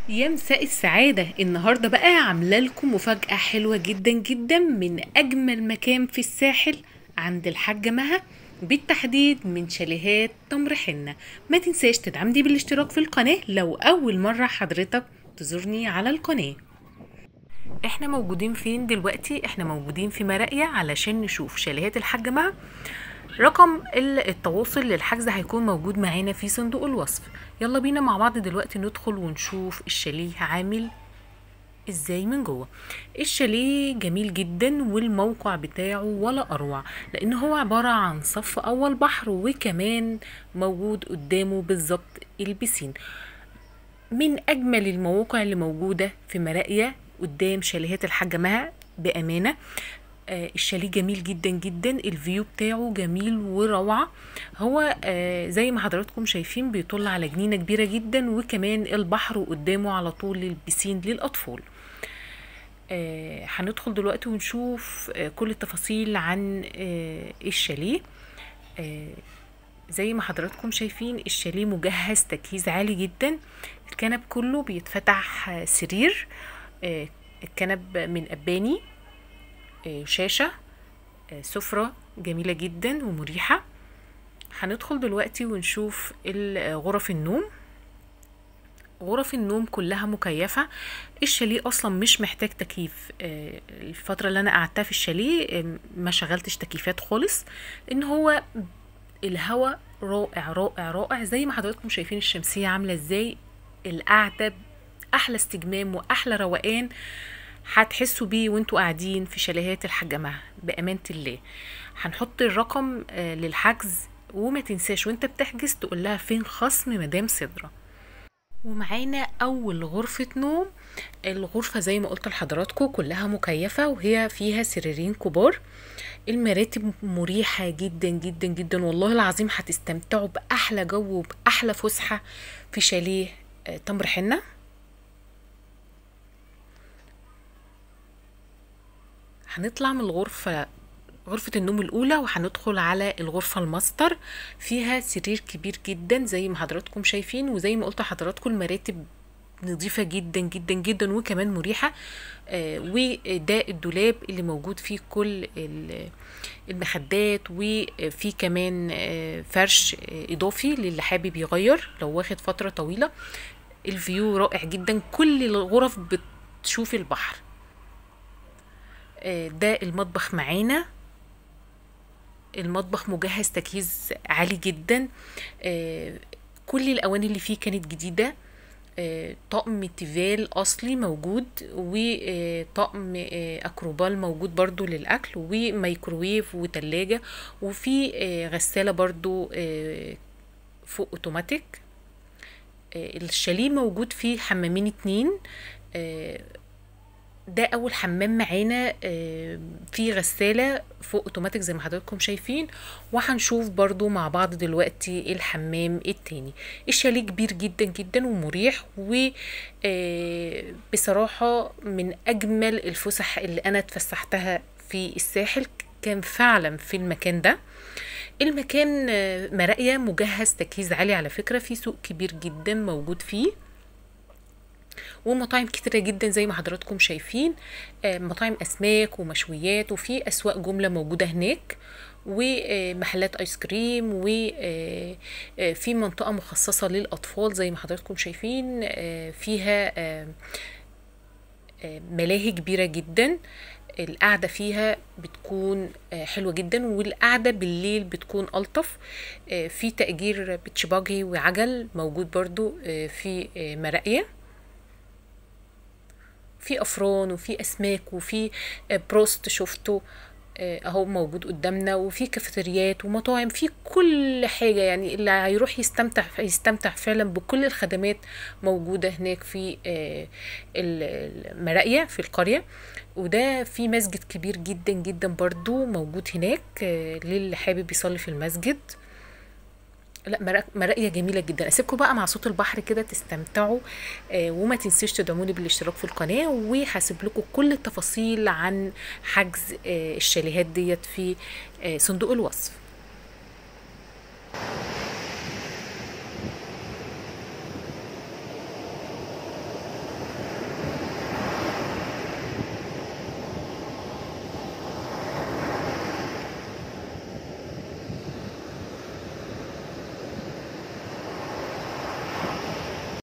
يا مساء السعادة، النهاردة بقى عاملة لكم مفاجأة حلوة جدا جدا من أجمل مكان في الساحل عند الحاجة مها، بالتحديد من شاليهات تمر حنة. ما تنساش تدعمني بالاشتراك في القناة لو أول مرة حضرتك تزورني على القناة. احنا موجودين فين دلوقتي؟ احنا موجودين في مراقية علشان نشوف شاليهات الحاجة مها. رقم التواصل للحجز هيكون موجود معانا في صندوق الوصف. يلا بينا مع بعض دلوقتي ندخل ونشوف الشاليه عامل ازاي من جوه. الشاليه جميل جدا والموقع بتاعه ولا اروع، لان هو عبارة عن صف اول بحر، وكمان موجود قدامه بالظبط البسين. من اجمل المواقع اللي موجودة في مراقية قدام شاليهات الحاجة مها بامانة. الشاليه جميل جدا جدا، الفيو بتاعه جميل وروعة. هو زي ما حضراتكم شايفين بيطل على جنينة كبيرة جدا، وكمان البحر قدامه على طول البسين للأطفال. هندخل دلوقتي ونشوف كل التفاصيل عن الشاليه. زي ما حضراتكم شايفين الشاليه مجهز تجهيز عالي جدا. الكنب كله بيتفتح سرير، الكنب من أباني، شاشة، سفرة جميلة جدا ومريحة. هندخل دلوقتي ونشوف غرف النوم. غرف النوم كلها مكيفة. الشاليه اصلا مش محتاج تكييف. الفترة اللي انا قعدتها في الشاليه ما شغلتش تكييفات خالص، ان هو الهواء رائع رائع رائع. زي ما حضراتكم شايفين الشمسية عاملة ازاي، القعدة احلى استجمام واحلى روقان هتحسوا بيه وانتوا قاعدين في شاليهات الحاجة مها بأمانة الله. هنحط الرقم للحجز، وما تنساش وانت بتحجز تقول لها فين خصم مدام سدرة. ومعانا اول غرفة نوم. الغرفة زي ما قلت لحضراتكم كلها مكيفة، وهي فيها سريرين كبار. المراتب مريحة جدا جدا جدا، والله العظيم هتستمتعوا بأحلى جو وبأحلى فسحة في شاليه تمر حنة. هنطلع من غرفة النوم الأولى وهندخل على الغرفة الماستر. فيها سرير كبير جدا زي ما حضراتكم شايفين، وزي ما قلت لحضراتكم المراتب نظيفة جدا جدا جدا وكمان مريحة. وده الدولاب اللي موجود فيه كل المخدات، وفي كمان فرش إضافي للي حابب يغير لو واخد فترة طويلة. الفيو رائع جدا، كل الغرف بتشوف البحر. ده المطبخ معانا. المطبخ مجهز تجهيز عالي جدا. كل الأواني اللي فيه كانت جديدة. طقم تيفال أصلي موجود، وطقم أكروبال موجود برضو للأكل، وميكروويف وتلاجة، وفي غسالة برضو فوق اوتوماتيك. الشاليه موجود فيه حمامين 2. ده اول حمام معانا، في غسالة فوق اوتوماتيك زي ما حضراتكم شايفين. وهنشوف برضو مع بعض دلوقتي الحمام التاني. الشاليه كبير جدا جدا ومريح، وبصراحة من اجمل الفسح اللي انا اتفسحتها في الساحل كان فعلا في المكان ده. المكان مراقية مجهز تجهيز عالي على فكرة، في سوق كبير جدا موجود فيه، ومطاعم كتيرة جدا زي ما حضراتكم شايفين. مطاعم أسماك ومشويات، وفي أسواق جملة موجودة هناك، ومحلات آيس كريم، وفي منطقة مخصصة للأطفال زي ما حضراتكم شايفين. فيها ملاهي كبيرة جدا. القعدة فيها بتكون حلوة جدا، والقعدة بالليل بتكون ألطف. في تأجير بيتش باجي وعجل موجود برضو في مراقية. في افران وفي اسماك وفي بروست شفته اهو موجود قدامنا، وفي كافيتريات ومطاعم، في كل حاجة. يعني اللي هيروح يستمتع فعلا بكل الخدمات موجودة هناك في المراقية في القرية. وده في مسجد كبير جدا جدا برضو موجود هناك للي حابب يصلي في المسجد. لا، مراقية جميلة جدا. اسيبكم بقى مع صوت البحر كده تستمتعوا. وما تنسوش تدعموني بالاشتراك في القناة، وهسيب لكم كل التفاصيل عن حجز الشاليهات ديت في صندوق الوصف.